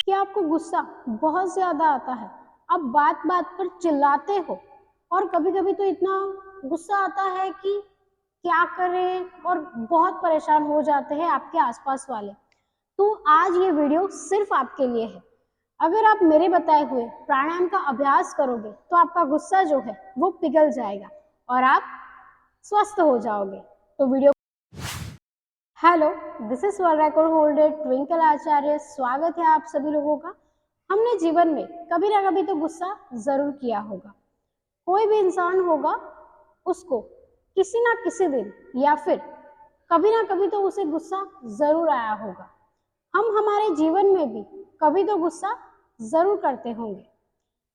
कि आपको गुस्सा बहुत ज्यादा आता है, आप बात बात पर चिल्लाते हो और कभी कभी तो इतना गुस्सा आता है कि क्या करें और बहुत परेशान हो जाते हैं आपके आसपास वाले। तो आज ये वीडियो सिर्फ आपके लिए है। अगर आप मेरे बताए हुए प्राणायाम का अभ्यास करोगे तो आपका गुस्सा जो है वो पिघल जाएगा और आप स्वस्थ हो जाओगे। तो video hello, this is world record holder Twinkle Acharya. स्वागत है आप सभी लोगों का। हमने जीवन में कभी ना कभी तो गुस्सा जरूर किया होगा। कोई भी इंसान होगा, उसको किसी ना किसी दिन या फिर कभी ना कभी तो उसे गुस्सा जरूर आया होगा। हम हमारे जीवन में भी कभी तो गुस्सा जरूर करते होंगे,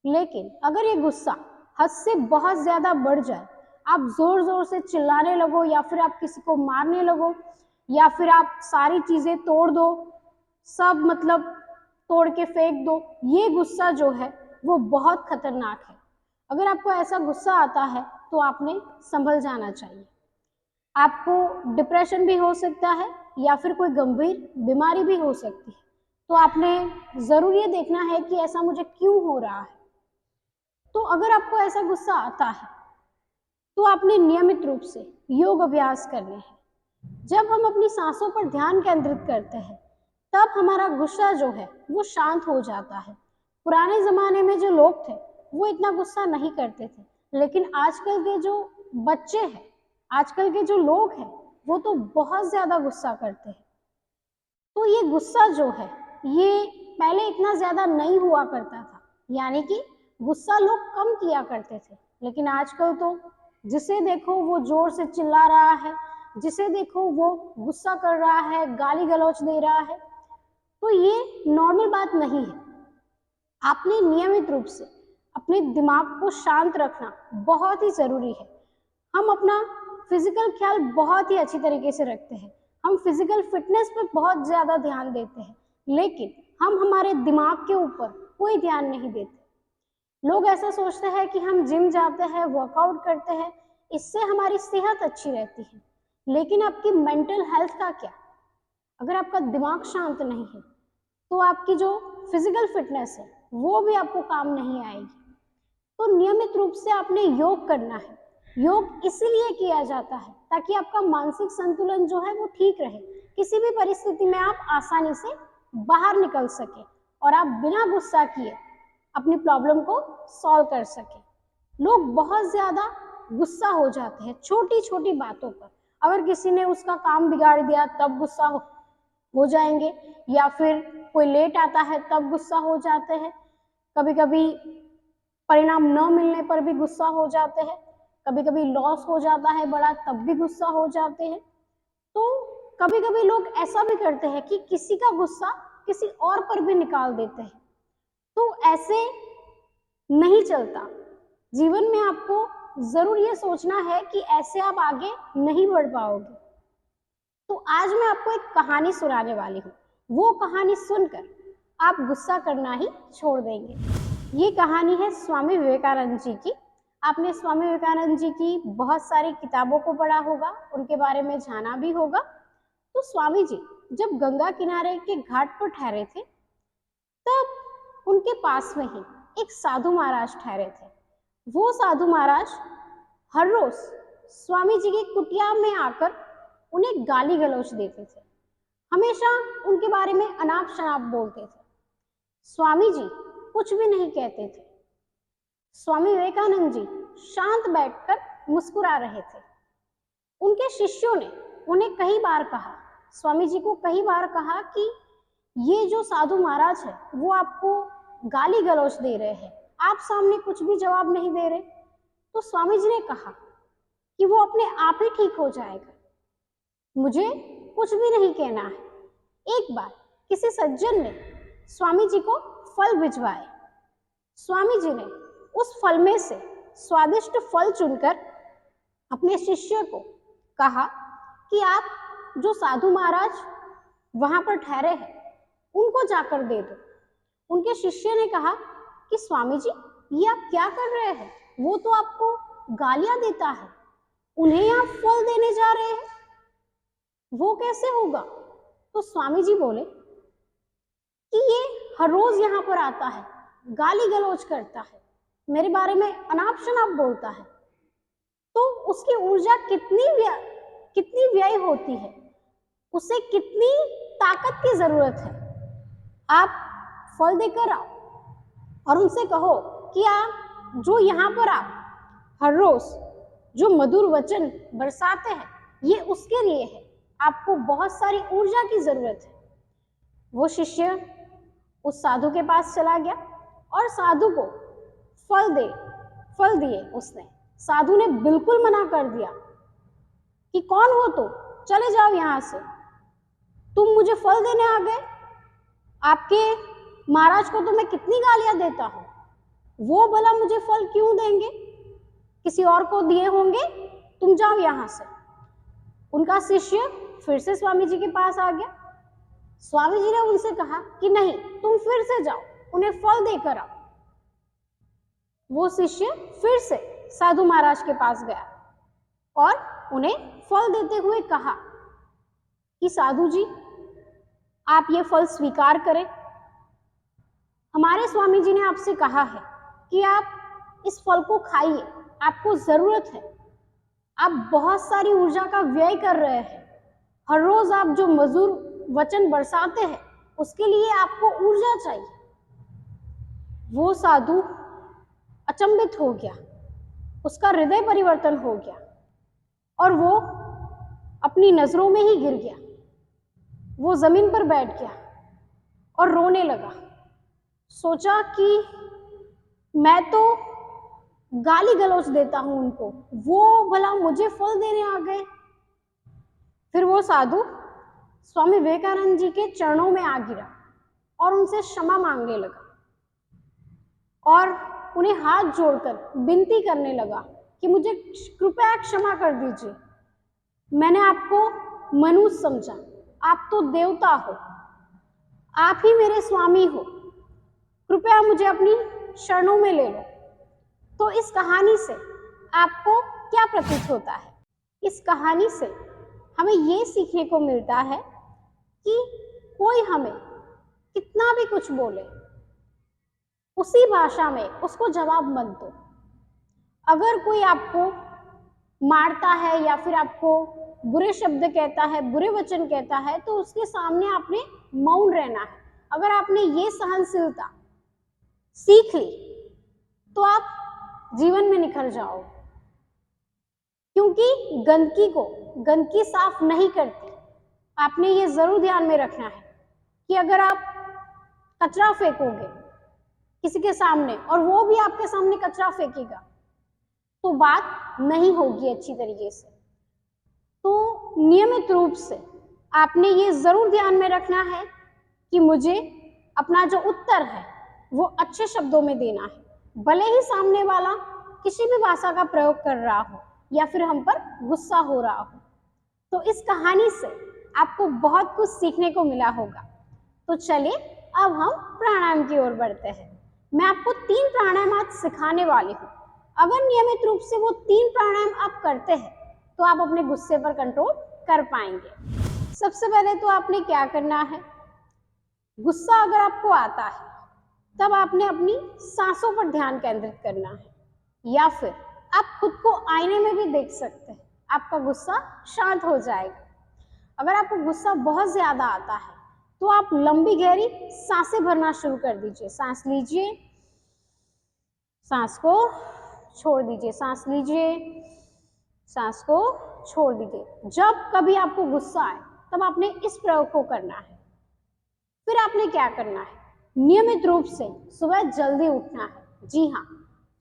लेकिन अगर ये गुस्सा हद से बहुत ज्यादा बढ़ जाए, आप जोर जोर से चिल्लाने लगो या फिर आप किसी को मारने लगो या फिर आप सारी चीजें तोड़ दो, सब मतलब तोड़ के फेंक दो, ये गुस्सा जो है वो बहुत खतरनाक है। अगर आपको ऐसा गुस्सा आता है तो आपने संभल जाना चाहिए। आपको डिप्रेशन भी हो सकता है या फिर कोई गंभीर बीमारी भी हो सकती है। तो आपने जरूर ये देखना है कि ऐसा मुझे क्यों हो रहा है। तो अगर आपको ऐसा गुस्सा आता है तो आपने नियमित रूप से योग अभ्यास करने हैं। जब हम अपनी सांसों पर ध्यान केंद्रित करते हैं तब हमारा गुस्सा जो है वो शांत हो जाता है। पुराने जमाने में जो लोग थे वो इतना गुस्सा नहीं करते थे, लेकिन आजकल के जो बच्चे हैं, आजकल के जो लोग हैं, वो तो बहुत ज्यादा गुस्सा करते हैं। तो ये गुस्सा जो है ये पहले इतना ज्यादा नहीं हुआ करता था, यानी कि गुस्सा लोग कम किया करते थे। लेकिन आजकल तो जिसे देखो वो जोर से चिल्ला रहा है, जिसे देखो वो गुस्सा कर रहा है, गाली गलौज दे रहा है। तो ये नॉर्मल बात नहीं है। आपने नियमित रूप से अपने दिमाग को शांत रखना बहुत ही जरूरी है। हम अपना फिजिकल ख्याल बहुत ही अच्छी तरीके से रखते हैं, हम फिजिकल फिटनेस पर बहुत ज्यादा ध्यान देते हैं, लेकिन हम हमारे दिमाग के ऊपर कोई ध्यान नहीं देते। लोग ऐसा सोचते हैं कि हम जिम जाते हैं, वर्कआउट करते हैं, इससे हमारी सेहत अच्छी रहती है, लेकिन आपकी मेंटल हेल्थ का क्या? अगर आपका दिमाग शांत नहीं है तो आपकी जो फिजिकल फिटनेस है वो भी आपको काम नहीं आएगी। तो नियमित रूप से आपने योग करना है। योग इसीलिए किया जाता है ताकि आपका मानसिक संतुलन जो है वो ठीक रहे, किसी भी परिस्थिति में आप आसानी से बाहर निकल सके और आप बिना गुस्सा किए अपनी प्रॉब्लम को सॉल्व कर सके। लोग बहुत ज्यादा गुस्सा हो जाते हैं छोटी छोटी बातों पर। अगर किसी ने उसका काम बिगाड़ दिया तब गुस्सा हो जाएंगे, या फिर कोई लेट आता है तब गुस्सा हो जाते हैं। कभी कभी परिणाम न मिलने पर भी गुस्सा हो जाते हैं, कभी कभी लॉस हो जाता है बड़ा तब भी गुस्सा हो जाते हैं। तो कभी कभी लोग ऐसा भी करते हैं कि किसी का गुस्सा किसी और पर भी निकाल देते हैं। तो ऐसे नहीं चलता। जीवन में आपको जरूर ये सोचना है कि ऐसे आप आगे नहीं बढ़ पाओगे। तो आज मैं आपको एक कहानी सुनाने वाली हूँ। वो कहानी सुनकर आप गुस्सा करना ही छोड़ देंगे। ये कहानी है स्वामी विवेकानंद जी की। आपने स्वामी विवेकानंद जी की बहुत सारी किताबों को पढ़ा होगा, उनके बारे में जाना भी होगा। तो स्वामी जी जब गंगा किनारे के घाट पर ठहरे थे तब उनके पास में ही एक साधु महाराज ठहरे थे। वो साधु महाराज हर रोज स्वामी जी की कुटिया में आकर उन्हें गाली गलौज देते थे, हमेशा उनके बारे में अनाप शनाप बोलते थे। स्वामी जी कुछ भी नहीं कहते थे। स्वामी विवेकानंद जी शांत बैठकर मुस्कुरा रहे थे। उनके शिष्यों ने उन्हें कई बार कहा, स्वामी जी को कई बार कहा कि ये जो साधु महाराज है वो आपको गाली गलौज दे रहे हैं, आप सामने कुछ भी जवाब नहीं दे रहे। तो स्वामी जी ने कहा कि वो अपने आप ही ठीक हो जाएगा, मुझे कुछ भी नहीं कहना है। एक बार किसी सज्जन ने स्वामी जी को फल भिजवाए। स्वामी जी ने उस फल में से स्वादिष्ट फल चुनकर अपने शिष्य को कहा कि आप जो साधु महाराज वहां पर ठहरे हैं उनको जाकर दे दो। उनके शिष्य ने कहा कि स्वामी जी ये आप क्या कर रहे हैं, वो तो आपको गालियां देता है, उन्हें आप फल देने जा रहे हैं, वो कैसे होगा? तो स्वामी जी बोले कि ये हर रोज यहाँ पर आता है, गाली गलौज करता है, मेरे बारे में अनाप शनाप बोलता है, तो उसकी ऊर्जा कितनी व्यय होती है, उसे कितनी ताकत की जरूरत है। आप फल देकर आओ और उनसे कहो कि आप जो यहाँ पर आप हर रोज जो मधुर वचन बरसाते हैं, ये उसके लिए है, आपको बहुत सारी ऊर्जा की जरूरत है। वो शिष्य उस साधु के पास चला गया और साधु को फल दिए उसने। साधु ने बिल्कुल मना कर दिया कि कौन हो तुम, चले जाओ यहां से, तुम मुझे फल देने आ गए, आपके महाराज को तो मैं कितनी गालियां देता हूं, वो भला मुझे फल क्यों देंगे, किसी और को दिए होंगे, तुम जाओ यहां से। उनका शिष्य फिर से स्वामी जी के पास आ गया। स्वामी जी ने उनसे कहा कि नहीं, तुम फिर से जाओ, उन्हें फल देकर आओ। वो शिष्य फिर से साधु महाराज के पास गया और उन्हें फल देते हुए कहा कि साधु जी, आप ये फल स्वीकार करें, हमारे स्वामी जी ने आपसे कहा है कि आप इस फल को खाइए, आपको जरूरत है, आप बहुत सारी ऊर्जा का व्यय कर रहे हैं, हर रोज आप जो मधुर वचन बरसाते हैं, उसके लिए आपको ऊर्जा चाहिए। वो साधु अचंभित हो गया, उसका हृदय परिवर्तन हो गया और वो अपनी नजरों में ही गिर गया। वो जमीन पर बैठ गया और रोने लगा। सोचा कि मैं तो गाली गलौज देता हूं उनको, वो भला मुझे फल देने आ गए। फिर वो साधु स्वामी विवेकानंद जी के चरणों में आ गिरा और उनसे क्षमा मांगने लगा और उन्हें हाथ जोड़कर विनती करने लगा कि मुझे कृपया क्षमा कर दीजिए, मैंने आपको मनुष्य समझा, आप तो देवता हो, आप ही मेरे स्वामी हो, कृपया मुझे अपनी शरणों में ले लो। तो इस कहानी से आपको क्या प्रतीत होता है? इस कहानी से हमें ये सीखने को मिलता है कि कोई हमें कितना भी कुछ बोले, उसी भाषा में उसको जवाब मत दो। अगर कोई आपको मारता है या फिर आपको बुरे शब्द कहता है, बुरे वचन कहता है, तो उसके सामने आपने मौन रहना है। अगर आपने ये सहनशीलता सीख ली तो आप जीवन में निखर जाओ, क्योंकि गंदगी साफ नहीं करती। आपने ये जरूर ध्यान में रखना है कि अगर आप कचरा फेंकोगे किसी के सामने और वो भी आपके सामने कचरा फेंकेगा, तो बात नहीं होगी अच्छी तरीके से। तो नियमित रूप से आपने ये जरूर ध्यान में रखना है कि मुझे अपना जो उत्तर है वो अच्छे शब्दों में देना है, भले ही सामने वाला किसी भी भाषा का प्रयोग कर रहा हो या फिर हम पर गुस्सा हो रहा हो। तो इस कहानी से आपको बहुत कुछ सीखने को मिला होगा। तो चलिए अब हम प्राणायाम की ओर बढ़ते हैं। मैं आपको 3 प्राणायाम आज सिखाने वाली हूँ। अगर नियमित रूप से वो 3 प्राणायाम आप करते हैं तो आप अपने गुस्से पर कंट्रोल कर पाएंगे। सबसे पहले तो आपने क्या करना है, गुस्सा अगर आपको आता है तब आपने अपनी सांसों पर ध्यान केंद्रित करना है, या फिर आप खुद को आईने में भी देख सकते हैं, आपका गुस्सा शांत हो जाएगा। अगर आपको गुस्सा बहुत ज्यादा आता है तो आप लंबी गहरी सांसें भरना शुरू कर दीजिए। सांस लीजिए, सांस को छोड़ दीजिए, सांस लीजिए, सांस को छोड़ दीजिए। जब कभी आपको गुस्सा आए तब आपने इस प्रयोग को करना है। फिर आपने क्या करना है, नियमित रूप से सुबह जल्दी उठना है। जी हाँ,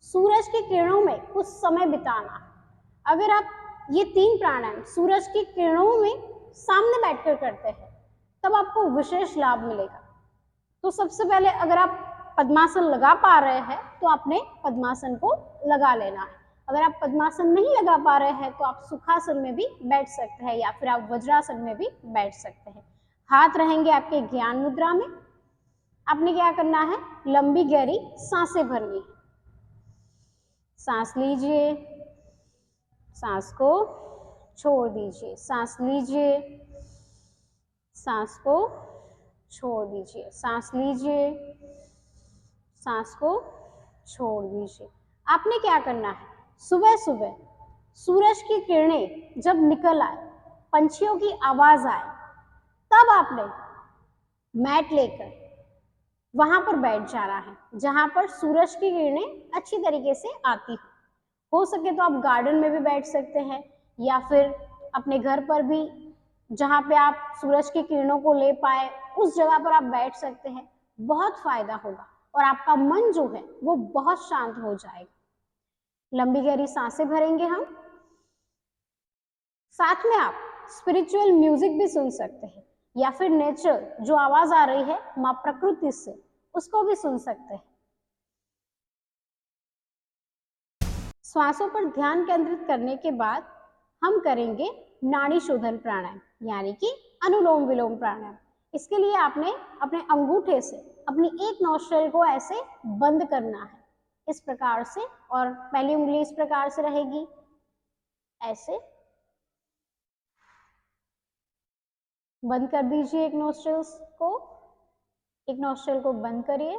सूरज की किरणों में कुछ समय बिताना है। अगर आप ये 3 प्राणायाम सूरज की किरणों में सामने बैठकर करते हैं तब आपको विशेष लाभ मिलेगा। तो सबसे पहले अगर आप पद्मासन लगा पा रहे हैं तो आपने पद्मासन को लगा लेना है। अगर आप पद्मासन नहीं लगा पा रहे हैं तो आप सुखासन में भी बैठ सकते हैं या फिर आप वज्रासन में भी बैठ सकते हैं। हाथ रहेंगे आपके ज्ञान मुद्रा में। आपने क्या करना है, लंबी गहरी सांसें भरनी है। सांस लीजिए, सांस को छोड़ दीजिए, सांस लीजिए, सांस को छोड़ दीजिए, सांस लीजिए, सांस को छोड़ दीजिए। आपने क्या करना है, सुबह सुबह सूरज की किरणें जब निकल आए, पंछियों की आवाज आए, तब आपने मैट लेकर वहां पर बैठ जाना है जहां पर सूरज की किरणें अच्छी तरीके से आती हो सके तो आप गार्डन में भी बैठ सकते हैं या फिर अपने घर पर भी जहां पे आप सूरज की किरणों को ले पाए उस जगह पर आप बैठ सकते हैं। बहुत फायदा होगा और आपका मन जो है वो बहुत शांत हो जाएगा। लंबी गहरी सांसें भरेंगे हम, साथ में आप स्पिरिचुअल म्यूजिक भी सुन सकते हैं या फिर नेचर जो आवाज आ रही है मां प्रकृति से उसको भी सुन सकते हैं। श्वासों पर ध्यान केंद्रित करने के बाद हम करेंगे नाड़ी शोधन प्राणायाम यानी कि अनुलोम विलोम प्राणायाम। इसके लिए आपने अपने अंगूठे से अपनी एक नोस्ट्रिल को ऐसे बंद करना है इस प्रकार से, और पहली उंगली इस प्रकार से रहेगी, ऐसे बंद कर दीजिए एक नोस्ट्रिल को बंद करिए।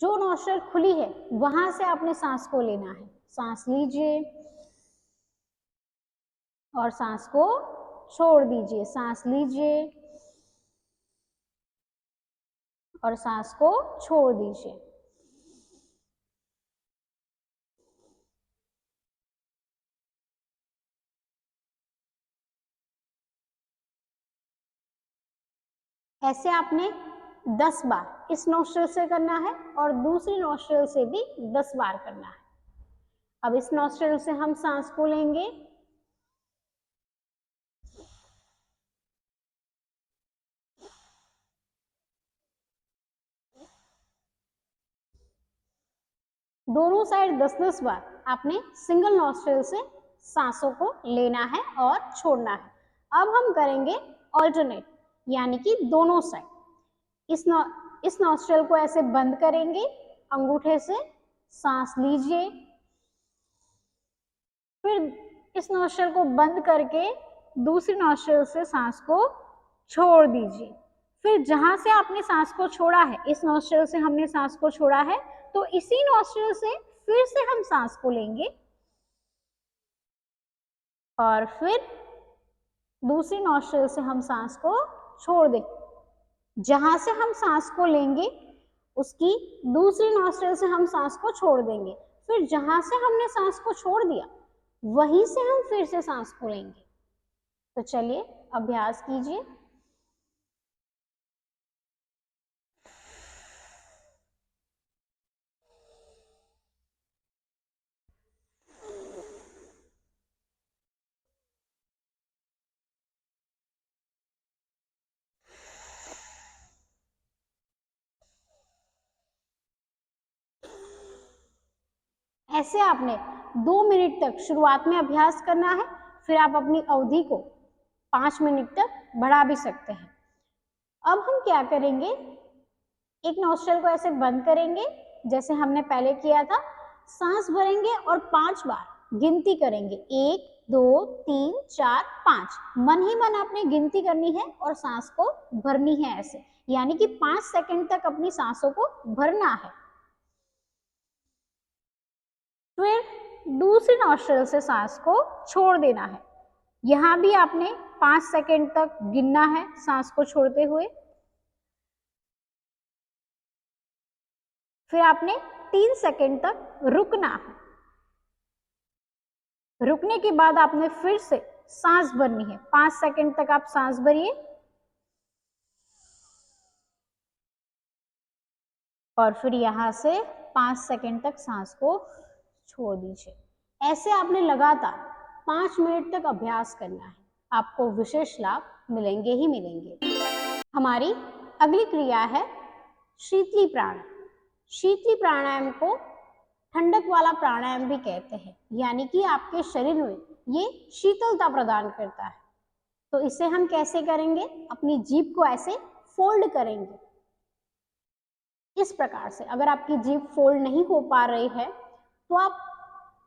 जो नोस्ट्रिल खुली है वहां से आपने सांस को लेना है, सांस लीजिए और सांस को छोड़ दीजिए, सांस लीजिए और सांस को छोड़ दीजिए। ऐसे आपने 10 बार इस नोस्ट्रिल से करना है और दूसरी नोस्ट्रिल से भी 10 बार करना है। अब इस नोस्ट्रिल से हम सांस को लेंगे, दोनों साइड 10-10 बार आपने सिंगल नोस्ट्रिल से सांसों को लेना है और छोड़ना है। अब हम करेंगे ऑल्टरनेट यानी कि दोनों साइड। इस नोस्ट्रिल को ऐसे बंद करेंगे अंगूठे से, सांस लीजिए, फिर इस नोस्ट्रिल को बंद करके दूसरी नोस्ट्रिल से सांस को छोड़ दीजिए। फिर जहां से आपने सांस को छोड़ा है, इस नोस्ट्रिल से हमने सांस को छोड़ा है तो इसी नोस्ट्रिल से फिर से हम सांस को लेंगे और फिर दूसरी नोस्ट्रिल से हम सांस को छोड़ देंगे। जहां से हम सांस को लेंगे उसकी दूसरी नोस्ट्रिल से हम सांस को छोड़ देंगे, फिर जहां से हमने सांस को छोड़ दिया वहीं से हम फिर से सांस को लेंगे। तो चलिए अभ्यास कीजिए। ऐसे आपने 2 मिनट तक शुरुआत में अभ्यास करना है, फिर आप अपनी अवधि को 5 मिनट तक बढ़ा भी सकते हैं। अब हम क्या करेंगे, एक नोस्ट्रिल को ऐसे बंद करेंगे जैसे हमने पहले किया था, सांस भरेंगे और 5 बार गिनती करेंगे, 1 2 3 4 5। मन ही मन आपने गिनती करनी है और सांस को भरनी है ऐसे, यानी कि 5 सेकंड तक अपनी सांसों को भरना है। फिर दूसरी नोस्ट्रिल से सांस को छोड़ देना है। यहां भी आपने 5 सेकंड तक गिनना है सांस को छोड़ते हुए। फिर आपने 3 सेकंड तक रुकना है। रुकने के बाद आपने फिर से सांस भरनी है, 5 सेकंड तक आप सांस भरिए और फिर यहां से 5 सेकंड तक सांस को छोड़ दीजिए। ऐसे आपने लगातार 5 मिनट तक अभ्यास करना है, आपको विशेष लाभ मिलेंगे ही मिलेंगे। हमारी अगली क्रिया है शीतली प्राणायाम। शीतली प्राणायाम को ठंडक वाला प्राणायाम भी कहते हैं, यानी कि आपके शरीर में ये शीतलता प्रदान करता है। तो इसे हम कैसे करेंगे, अपनी जीभ को ऐसे फोल्ड करेंगे इस प्रकार से। अगर आपकी जीभ फोल्ड नहीं हो पा रही है तो आप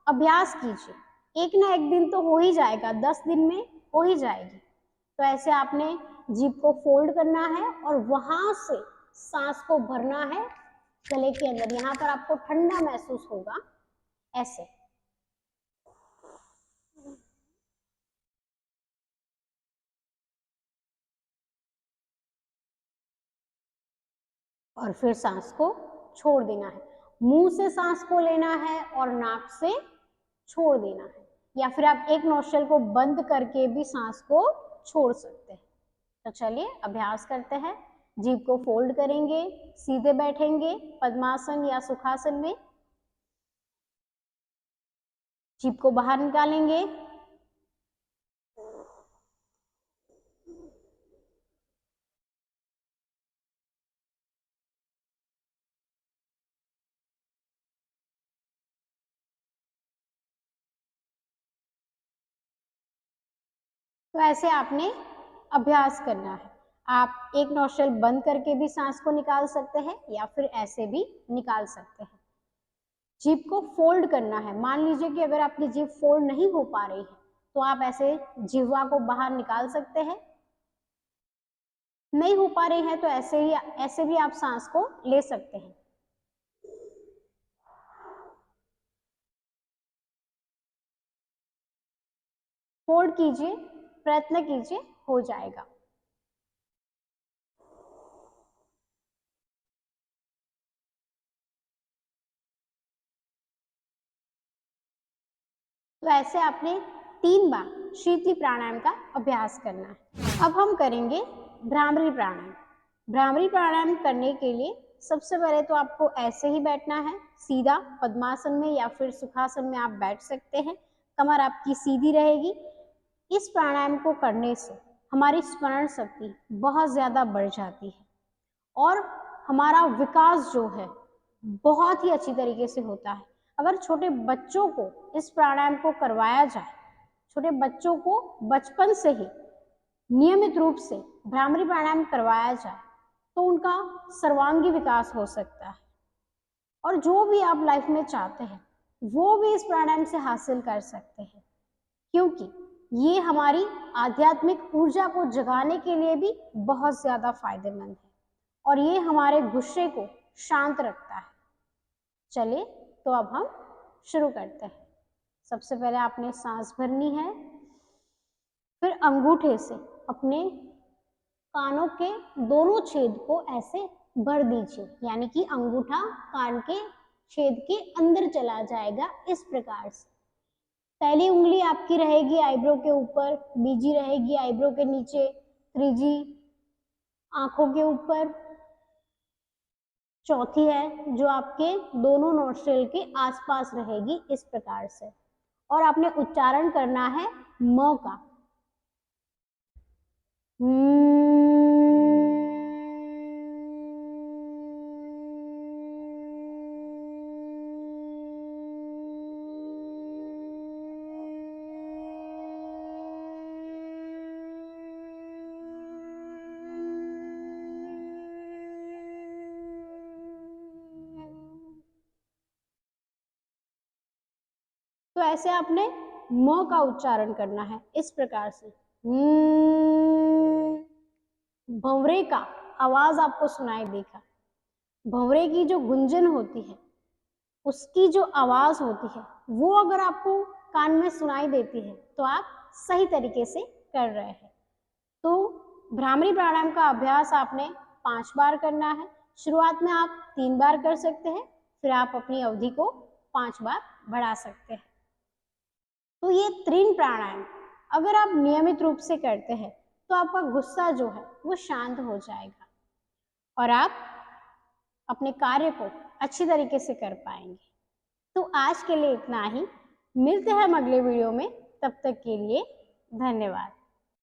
अभ्यास कीजिए, एक ना एक दिन तो हो ही जाएगा, 10 दिन में हो ही जाएगी। तो ऐसे आपने जीभ को फोल्ड करना है और वहां से सांस को भरना है गले के अंदर। यहाँ पर आपको ठंडा महसूस होगा, ऐसे। और फिर सांस को छोड़ देना है। मुंह से सांस को लेना है और नाक से छोड़ देना है, या फिर आप एक नोस्ट्रिल को बंद करके भी सांस को छोड़ सकते हैं। तो चलिए अभ्यास करते हैं। जीभ को फोल्ड करेंगे, सीधे बैठेंगे पद्मासन या सुखासन में, जीभ को बाहर निकालेंगे, तो ऐसे आपने अभ्यास करना है। आप एक नोस्ट्रिल बंद करके भी सांस को निकाल सकते हैं या फिर ऐसे भी निकाल सकते हैं। जीभ को फोल्ड करना है। मान लीजिए कि अगर आपकी जीभ फोल्ड नहीं हो पा रही है तो आप ऐसे जिह्वा को बाहर निकाल सकते हैं। नहीं हो पा रही है तो ऐसे भी आप सांस को ले सकते हैं। फोल्ड कीजिए, प्रयत्न कीजिए, हो जाएगा। तो ऐसे आपने 3 बार शीतली प्राणायाम का अभ्यास करना है। अब हम करेंगे भ्रामरी प्राणायाम। भ्रामरी प्राणायाम करने के लिए सबसे पहले तो आपको ऐसे ही बैठना है, सीधा पद्मासन में या फिर सुखासन में आप बैठ सकते हैं। कमर आपकी सीधी रहेगी। इस प्राणायाम को करने से हमारी स्मरण शक्ति बहुत ज्यादा बढ़ जाती है और हमारा विकास जो है बहुत ही अच्छी तरीके से होता है। अगर छोटे बच्चों को इस प्राणायाम को करवाया जाए, छोटे बच्चों को बचपन से ही नियमित रूप से भ्रामरी प्राणायाम करवाया जाए तो उनका सर्वांगी विकास हो सकता है और जो भी आप लाइफ में चाहते हैं वो भी इस प्राणायाम से हासिल कर सकते हैं, क्योंकि ये हमारी आध्यात्मिक ऊर्जा को जगाने के लिए भी बहुत ज्यादा फायदेमंद है और ये हमारे गुस्से को शांत रखता है। चलिए तो अब हम शुरू करते हैं। सबसे पहले आपने सांस भरनी है, फिर अंगूठे से अपने कानों के दोनों छेद को ऐसे भर दीजिए, यानी कि अंगूठा कान के छेद के अंदर चला जाएगा। इस प्रकार से पहली उंगली आपकी रहेगी आईब्रो के ऊपर, बीजी रहेगी आईब्रो के नीचे, त्रीजी आंखों के ऊपर, चौथी है जो आपके दोनों नोस्ट्रिल के आसपास रहेगी। इस प्रकार से, और आपने उच्चारण करना है म का। तो ऐसे आपने म का उच्चारण करना है इस प्रकार से। भंवरे का आवाज आपको सुनाई देगा। भंवरे की जो गुंजन होती है, उसकी जो आवाज होती है, वो अगर आपको कान में सुनाई देती है तो आप सही तरीके से कर रहे हैं। तो भ्रामरी प्राणायाम का अभ्यास आपने 5 बार करना है। शुरुआत में आप 3 बार कर सकते हैं, फिर आप अपनी अवधि को 5 बार बढ़ा सकते हैं। तो ये 3 प्राणायाम अगर आप नियमित रूप से करते हैं तो आपका गुस्सा जो है वो शांत हो जाएगा और आप अपने कार्य को अच्छी तरीके से कर पाएंगे। तो आज के लिए इतना ही। मिलते हैं हम अगले वीडियो में। तब तक के लिए धन्यवाद।